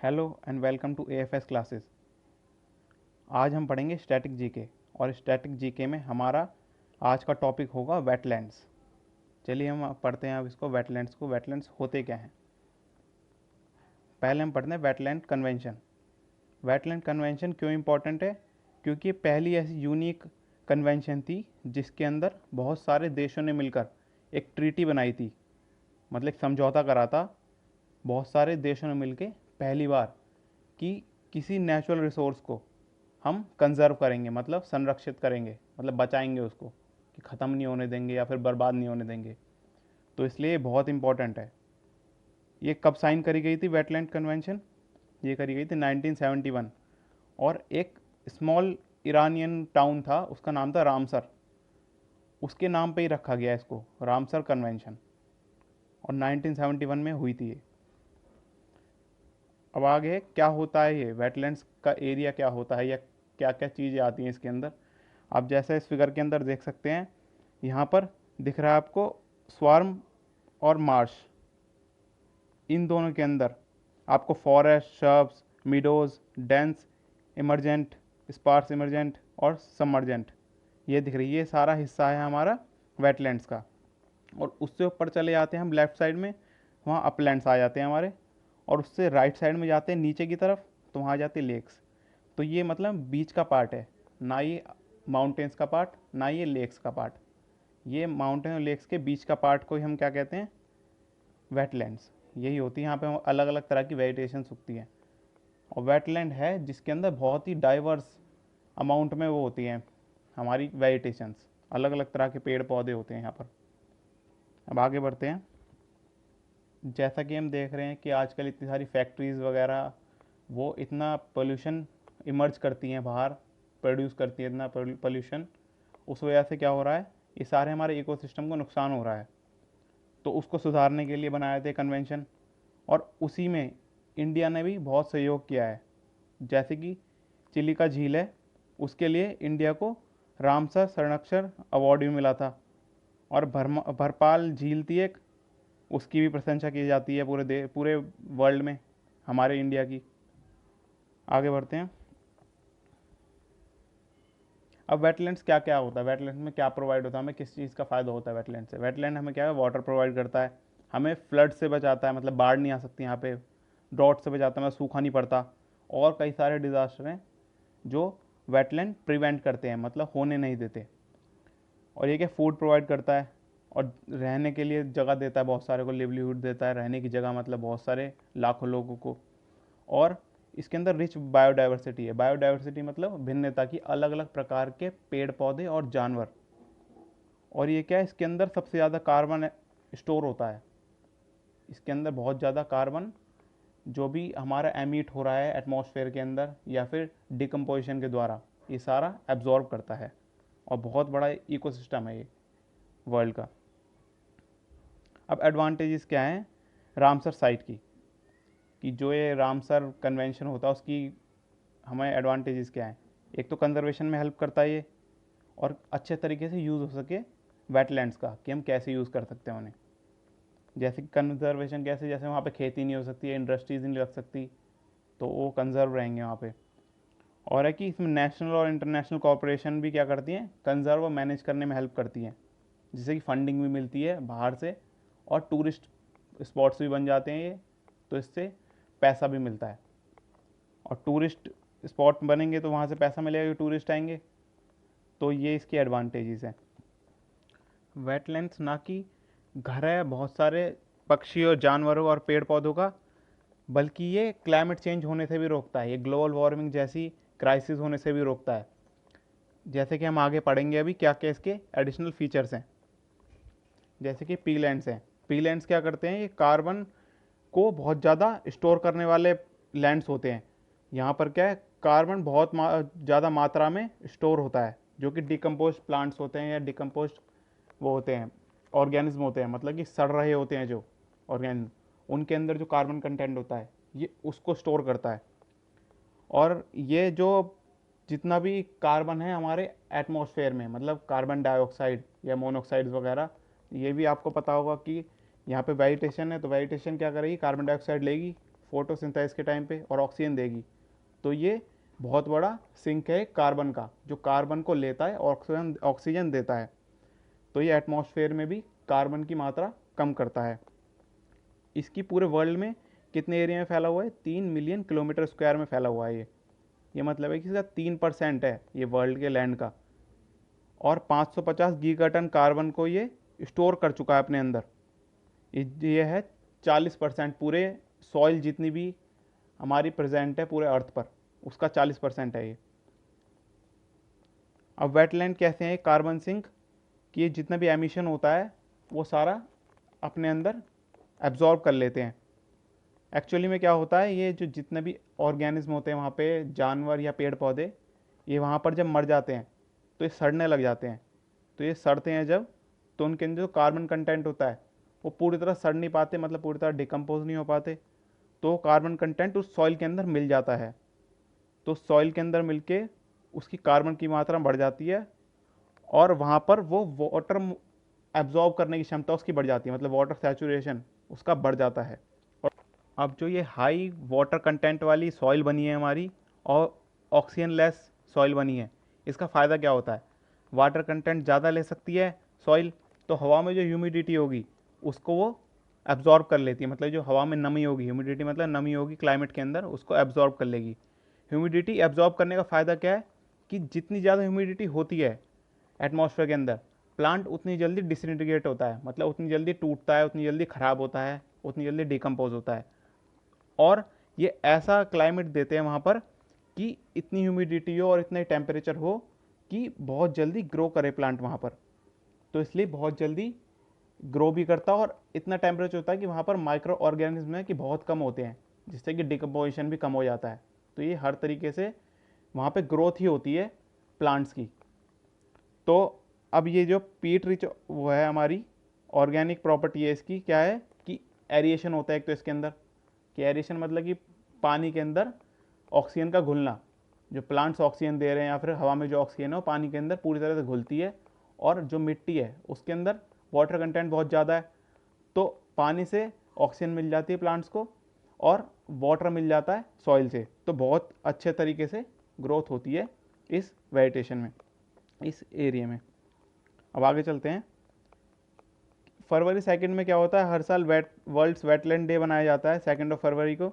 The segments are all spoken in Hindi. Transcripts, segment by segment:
Hello and welcome to AFS classes. आज हम पढ़ेंगे स्टैटिक जीके और स्टैटिक जीके में हमारा आज का टॉपिक होगा वेटलैंड्स। चलिए हम पढ़ते हैं अब इसको, वेटलैंड्स को। वेटलैंड्स होते क्या हैं? पहले हम पढ़ते हैं वेटलैंड कन्वेंशन। वेटलैंड कन्वेंशन क्यों इम्पोर्टेंट है? क्योंकि ये पहली ऐसी यूनिक कन्वेंशन थी जिसके अंदर बहुत सारे देशों ने मिलकर एक ट्रीटी बनाई थी, मतलब एक समझौता करा था बहुत सारे देशों ने मिलकर पहली बार कि किसी नेचुरल रिसोर्स को हम कंजर्व करेंगे, मतलब संरक्षित करेंगे, मतलब बचाएंगे उसको, कि ख़त्म नहीं होने देंगे या फिर बर्बाद नहीं होने देंगे। तो इसलिए बहुत इंपॉर्टेंट है। ये कब साइन करी गई थी वेटलैंड कन्वेंशन? ये करी गई थी 1971। और एक स्मॉल ईरानियन टाउन था, उसका नाम था रामसर, उसके नाम पे ही रखा गया इसको, रामसर कन्वेंशन। और 1971 में हुई थी ये। अब आगे क्या होता है, ये वेटलैंड्स का एरिया क्या होता है या क्या क्या चीज़ें आती हैं इसके अंदर। आप जैसे इस फिगर के अंदर देख सकते हैं, यहाँ पर दिख रहा है आपको स्वार्म और मार्श। इन दोनों के अंदर आपको forest, shrubs, meadows, dense, emergent, sparse emergent और सबमर्जेंट, ये दिख रही है। ये सारा हिस्सा है हमारा वेटलैंड्स का। और उससे ऊपर चले जाते हैं हम लेफ्ट साइड में, वहाँ अपलैंड्स आ जाते हैं हमारे। और उससे राइट साइड में जाते हैं नीचे की तरफ, तो वहाँ आ जाते हैं लेक्स। तो ये मतलब बीच का पार्ट है, ना ये माउंटेन्स का पार्ट, ना ये लेक्स का पार्ट। ये माउंटेन और लेक्स के बीच का पार्ट को ही हम क्या कहते हैं? वेटलैंड्स। यही होती है, यहाँ पे अलग अलग तरह की वेजिटेशन उगती है। और वेटलैंड है जिसके अंदर बहुत ही डाइवर्स अमाउंट में वो होती हैं हमारी वेजिटेशंस, अलग अलग तरह के पेड़ पौधे होते हैं यहाँ पर। अब आगे बढ़ते हैं। जैसा कि हम देख रहे हैं कि आजकल इतनी सारी फैक्ट्रीज़ वगैरह वो इतना पोल्यूशन इमर्ज करती हैं बाहर, प्रोड्यूस करती है इतना पोल्यूशन। उस वजह से क्या हो रहा है, ये सारे हमारे इकोसिस्टम को नुकसान हो रहा है। तो उसको सुधारने के लिए बनाए थे कन्वेंशन। और उसी में इंडिया ने भी बहुत सहयोग किया है। जैसे कि चिलिका झील है, उसके लिए इंडिया को रामसर संरक्षण अवार्ड भी मिला था। और भरपाल झील थी एक, उसकी भी प्रशंसा की जाती है पूरे वर्ल्ड में, हमारे इंडिया की। आगे बढ़ते हैं। अब वेटलैंड्स क्या क्या होता है, वेटलैंड में क्या प्रोवाइड होता है, हमें किस चीज़ का फ़ायदा होता है वेटलैंड से? वेटलैंड हमें क्या है, वाटर प्रोवाइड करता है, हमें फ्लड से बचाता है, मतलब बाढ़ नहीं आ सकती यहाँ पे। ड्रॉट से बचाता है, मतलब सूखा नहीं पड़ता। और कई सारे डिज़ास्टर हैं जो वेटलैंड प्रिवेंट करते हैं, मतलब होने नहीं देते। और ये क्या, फूड प्रोवाइड करता है और रहने के लिए जगह देता है, बहुत सारे को लिवलीहुड देता है, रहने की जगह, मतलब बहुत सारे लाखों लोगों को। और इसके अंदर रिच बायोडाइवर्सिटी है। बायोडाइवर्सिटी मतलब भिन्नता की, अलग अलग प्रकार के पेड़ पौधे और जानवर। और ये क्या है, इसके अंदर सबसे ज़्यादा कार्बन स्टोर होता है। इसके अंदर बहुत ज़्यादा कार्बन जो भी हमारा एमिट हो रहा है एटमॉस्फेयर के अंदर या फिर डिकम्पोजिशन के द्वारा, ये सारा एब्जॉर्ब करता है। और बहुत बड़ा इकोसिस्टम है ये वर्ल्ड का। अब एडवांटेजेस क्या हैं रामसर साइट की, कि जो ये रामसर कन्वेंशन होता है उसकी हमें एडवांटेजेस क्या हैं? एक तो कंजर्वेशन में हेल्प करता है ये, और अच्छे तरीके से यूज़ हो सके वेटलैंड्स का, कि हम कैसे यूज़ कर सकते हैं उन्हें। जैसे कि कंजर्वेशन कैसे, जैसे वहाँ पे खेती नहीं हो सकती है, इंडस्ट्रीज नहीं लग सकती, तो वो कंजर्व रहेंगे वहाँ पे। और है कि इसमें नेशनल और इंटरनेशनल कॉरपोरेशन भी क्या करती हैं, कंजर्व और मैनेज करने में हेल्प करती हैं, जिससे कि फंडिंग भी मिलती है बाहर से, और टूरिस्ट स्पॉट्स भी बन जाते हैं ये, तो इससे पैसा भी मिलता है। और टूरिस्ट स्पॉट बनेंगे तो वहाँ से पैसा मिलेगा, टूरिस्ट आएंगे। तो ये इसकी एडवांटेजेस हैं। वेटलैंड्स ना कि घर है बहुत सारे पक्षी और जानवरों और पेड़ पौधों का, बल्कि ये क्लाइमेट चेंज होने से भी रोकता है, ये ग्लोबल वार्मिंग जैसी क्राइसिस होने से भी रोकता है। जैसे कि हम आगे पढ़ेंगे अभी क्या क्या इसके एडिशनल फीचर्स हैं। जैसे कि पीलैंड्स हैं। पीलैंड्स क्या करते हैं, ये कार्बन को बहुत ज़्यादा स्टोर करने वाले लैंड्स होते हैं। यहाँ पर क्या है, कार्बन बहुत ज़्यादा मात्रा में स्टोर होता है, जो कि डिकम्पोज प्लांट्स होते हैं या डिकम्पोज वो होते हैं, ऑर्गेनिज्म होते हैं, मतलब कि सड़ रहे होते हैं जो ऑर्गेनिज्म, उनके अंदर जो कार्बन कंटेंट होता है ये उसको स्टोर करता है। और ये जो जितना भी कार्बन है हमारे एटमॉस्फेयर में, मतलब कार्बन डाइऑक्साइड या मोनोऑक्साइड वगैरह, ये भी आपको पता होगा कि यहाँ पे वेजिटेशन है, तो वेजिटेशन क्या करेगी, कार्बन डाइऑक्साइड लेगी, फोटोसिंथेसिस के टाइम पे और ऑक्सीजन देगी। तो ये बहुत बड़ा सिंक है कार्बन का, जो कार्बन को लेता है और ऑक्सीजन देता है। तो ये एटमॉस्फेयर में भी कार्बन की मात्रा कम करता है। इसकी पूरे वर्ल्ड में कितने एरिया में फैला हुआ है? 3 मिलियन किलोमीटर स्क्वायर में फैला हुआ है ये मतलब है कि इसका 3% है ये वर्ल्ड के लैंड का। और 550 गीगाटन कार्बन को ये स्टोर कर चुका है अपने अंदर। ये है 40% पूरे सॉइल जितनी भी हमारी प्रेजेंट है पूरे अर्थ पर, उसका 40% है ये। अब वेटलैंड कैसे हैं कार्बन सिंक, कि ये जितना भी एमिशन होता है वो सारा अपने अंदर एब्जॉर्ब कर लेते हैं। एक्चुअली में क्या होता है, ये जो जितने भी ऑर्गेनिज्म होते हैं वहाँ पे, जानवर या पेड़ पौधे, ये वहाँ पर जब मर जाते हैं तो ये सड़ने लग जाते हैं। तो ये सड़ते हैं जब, तो उनके अंदर जो कार्बन कंटेंट होता है वो पूरी तरह सड़ नहीं पाते, मतलब पूरी तरह डिकम्पोज नहीं हो पाते। तो कार्बन कंटेंट उस सॉइल के अंदर मिल जाता है। तो सॉइल के अंदर मिलके उसकी कार्बन की मात्रा बढ़ जाती है और वहाँ पर वो वाटर एब्जॉर्ब करने की क्षमता उसकी बढ़ जाती है, मतलब वाटर सैचुरेशन उसका बढ़ जाता है। और अब जो ये हाई वाटर कंटेंट वाली सॉइल बनी है हमारी और ऑक्सीजन लेस सॉइल बनी है, इसका फ़ायदा क्या होता है? वाटर कंटेंट ज़्यादा ले सकती है सॉइल, तो हवा में जो ह्यूमिडिटी होगी उसको वो एब्जॉर्ब कर लेती है, मतलब जो हवा में नमी होगी, ह्यूमिडिटी मतलब नमी होगी क्लाइमेट के अंदर, उसको एब्जॉर्ब कर लेगी। ह्यूमिडिटी एब्जॉर्ब करने का फ़ायदा क्या है कि जितनी ज़्यादा ह्यूमिडिटी होती है एटमॉस्फेयर के अंदर, प्लांट उतनी जल्दी डिसइंटीग्रेट होता है, मतलब उतनी जल्दी टूटता है, उतनी जल्दी ख़राब होता है, उतनी जल्दी डिकम्पोज होता है। और ये ऐसा क्लाइमेट देते हैं वहाँ पर कि इतनी ह्यूमिडिटी हो और इतना टेम्परेचर हो कि बहुत जल्दी ग्रो करे प्लांट वहाँ पर। तो इसलिए बहुत जल्दी ग्रो भी करता है और इतना टेम्परेचर होता है कि वहाँ पर माइक्रो ऑर्गेनिज्म है कि बहुत कम होते हैं, जिससे कि डिकम्पोजिशन भी कम हो जाता है। तो ये हर तरीके से वहाँ पे ग्रोथ ही होती है प्लांट्स की। तो अब ये जो पीट रिच वो है हमारी ऑर्गेनिक प्रॉपर्टी है इसकी, क्या है कि एरिएशन होता है एक तो इसके अंदर, कि एरिएशन मतलब कि पानी के अंदर ऑक्सीजन का घुलना, जो प्लांट्स ऑक्सीजन दे रहे हैं या फिर हवा में जो ऑक्सीजन है वो पानी के अंदर पूरी तरह से घुलती है। और जो मिट्टी है उसके अंदर वाटर कंटेंट बहुत ज़्यादा है, तो पानी से ऑक्सीजन मिल जाती है प्लांट्स को और वाटर मिल जाता है सॉइल से, तो बहुत अच्छे तरीके से ग्रोथ होती है इस वेजिटेशन में, इस एरिया में। अब आगे चलते हैं। फरवरी 2 में क्या होता है, हर साल वर्ल्ड्स वेटलैंड डे बनाया जाता है 2 फरवरी को।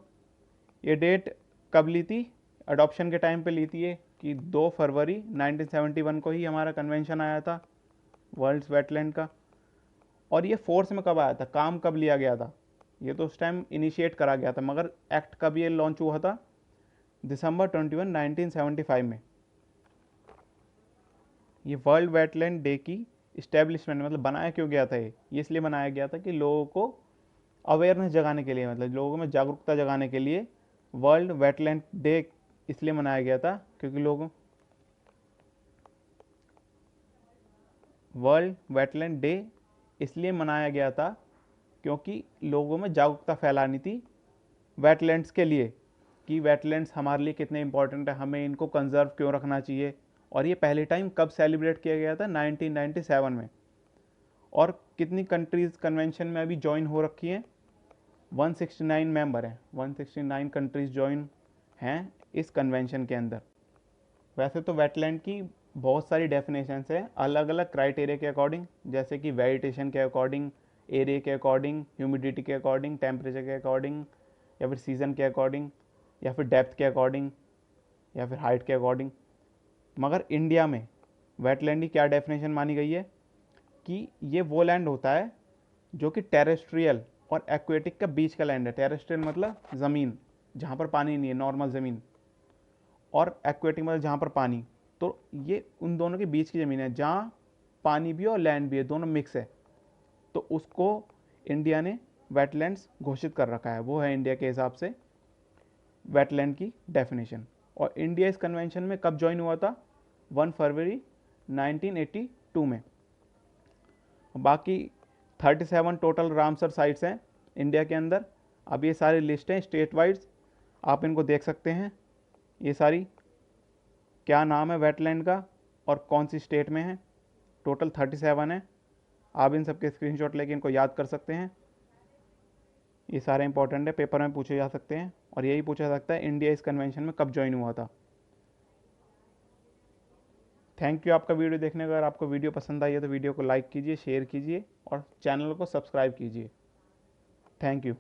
ये डेट कब ली थी? अडॉप्शन के टाइम पे ली थी ये, कि 2 फरवरी 1971 को ही हमारा कन्वेंशन आया था वर्ल्ड्स वेटलैंड का। और ये फोर्स में कब आया था, काम कब लिया गया था? ये तो उस टाइम इनिशिएट करा गया था, मगर एक्ट कब ये लॉन्च हुआ था? दिसंबर 21, 1975 में। ये वर्ल्ड वेटलैंड डे की इस्टेब्लिशमेंट, मतलब बनाया क्यों गया था ये इसलिए बनाया गया था कि लोगों को अवेयरनेस जगाने के लिए, मतलब लोगों में जागरूकता जगाने के लिए वर्ल्ड वेटलैंड डे इसलिए मनाया गया था, क्योंकि वर्ल्ड वेटलैंड डे इसलिए मनाया गया था क्योंकि लोगों में जागरूकता फैलानी थी वेटलैंड्स के लिए, कि वेटलैंड्स हमारे लिए कितने इंपॉर्टेंट है, हमें इनको कंजर्व क्यों रखना चाहिए। और ये पहले टाइम कब सेलिब्रेट किया गया था? 1997 में। और कितनी कंट्रीज़ कन्वेंशन में अभी ज्वाइन हो रखी हैं? 169 मेंबर हैं, 169 कंट्रीज़ ज्वाइन हैं इस कन्वेंशन के अंदर। वैसे तो वेटलैंड की बहुत सारी डेफिनेशंस है अलग अलग क्राइटेरिया के अकॉर्डिंग, जैसे कि वेजिटेशन के अकॉर्डिंग, एरिया के अकॉर्डिंग, ह्यूमिडिटी के अकॉर्डिंग, टेम्परेचर के अकॉर्डिंग, या फिर सीज़न के अकॉर्डिंग, या फिर डेप्थ के अकॉर्डिंग, या फिर हाइट के अकॉर्डिंग। मगर इंडिया में वेटलैंड की क्या डेफिनेशन मानी गई है कि ये वो लैंड होता है जो कि टेरेस्ट्रियल और एक्वेटिक का बीच का लैंड है। टेरेस्ट्रियल मतलब ज़मीन जहाँ पर पानी नहीं है, नॉर्मल ज़मीन, और एक्वेटिक मतलब जहाँ पर पानी। तो ये उन दोनों के बीच की ज़मीन है जहाँ पानी भी और लैंड भी है, दोनों मिक्स है। तो उसको इंडिया ने वेटलैंड्स घोषित कर रखा है, वो है इंडिया के हिसाब से वेटलैंड की डेफिनेशन। और इंडिया इस कन्वेंशन में कब ज्वाइन हुआ था? 1 फरवरी 1982 में। बाकी 37 टोटल रामसर साइट्स हैं इंडिया के अंदर। अब ये सारी लिस्ट हैं स्टेट वाइज, आप इनको देख सकते हैं। ये सारी क्या नाम है वेटलैंड का और कौन सी स्टेट में है। टोटल 37 है। आप इन सब के स्क्रीनशॉट लेके इनको याद कर सकते हैं। ये सारे इंपॉर्टेंट है, पेपर में पूछे जा सकते हैं। और यही पूछा सकता है इंडिया इस कन्वेंशन में कब ज्वाइन हुआ था। थैंक यू आपका वीडियो देखने का। अगर आपको वीडियो पसंद आई है तो वीडियो को लाइक कीजिए, शेयर कीजिए और चैनल को सब्सक्राइब कीजिए। Thank you.